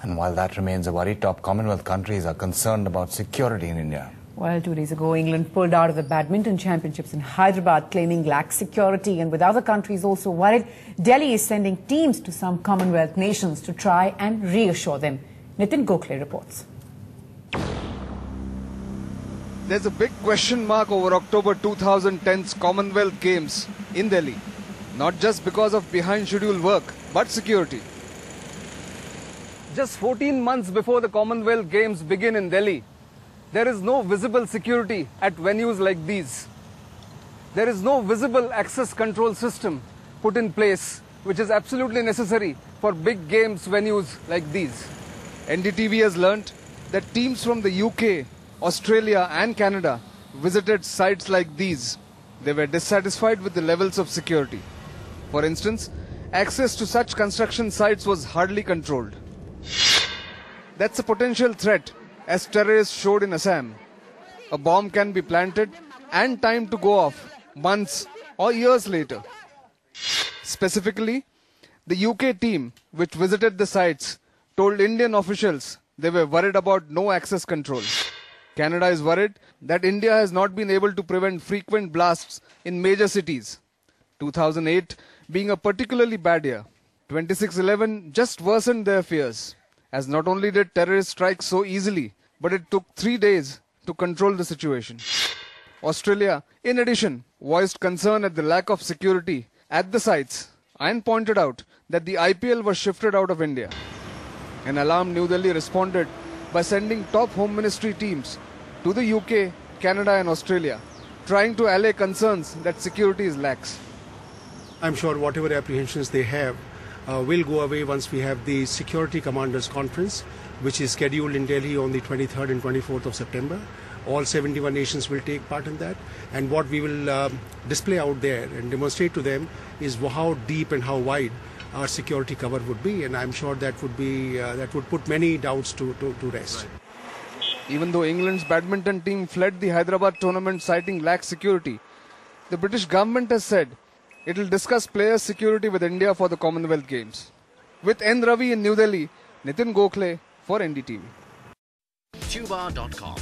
And while that remains a worry, top Commonwealth countries are concerned about security in India. Well, 2 days ago, England pulled out of the badminton championships in Hyderabad, claiming lax security. And with other countries also worried, Delhi is sending teams to some Commonwealth nations to try and reassure them. Nitin Gokhale reports. There's a big question mark over October 2010's Commonwealth Games in Delhi. Not just because of behind schedule work, but security. Just 14 months before the Commonwealth Games begin in Delhi, there is no visible security at venues like these. There is no visible access control system put in place, which is absolutely necessary for big games venues like these. NDTV has learnt that teams from the UK, Australia and Canada visited sites like these. They were dissatisfied with the levels of security. For instance, access to such construction sites was hardly controlled. That's a potential threat, as terrorists showed in Assam. A bomb can be planted and timed to go off months or years later. Specifically, the UK team which visited the sites told Indian officials they were worried about no access control. Canada is worried that India has not been able to prevent frequent blasts in major cities. 2008 being a particularly bad year. 26/11 just worsened their fears, as not only did terrorists strike so easily, but it took 3 days to control the situation. Australia, in addition, voiced concern at the lack of security at the sites and pointed out that the IPL was shifted out of India. An alarmed New Delhi responded by sending top Home Ministry teams to the UK, Canada and Australia, trying to allay concerns that security is lax. I'm sure whatever apprehensions they have will go away once we have the Security Commanders Conference, which is scheduled in Delhi on the 23rd and 24th of September. All 71 nations will take part in that, and what we will display out there and demonstrate to them is how deep and how wide our security cover would be, and I'm sure that would put many doubts to rest. Even though England's badminton team fled the Hyderabad tournament citing lax security, the British government has said it will discuss players' security with India for the Commonwealth Games. With N. Ravi in New Delhi, Nitin Gokhale for NDTV. Tuba.com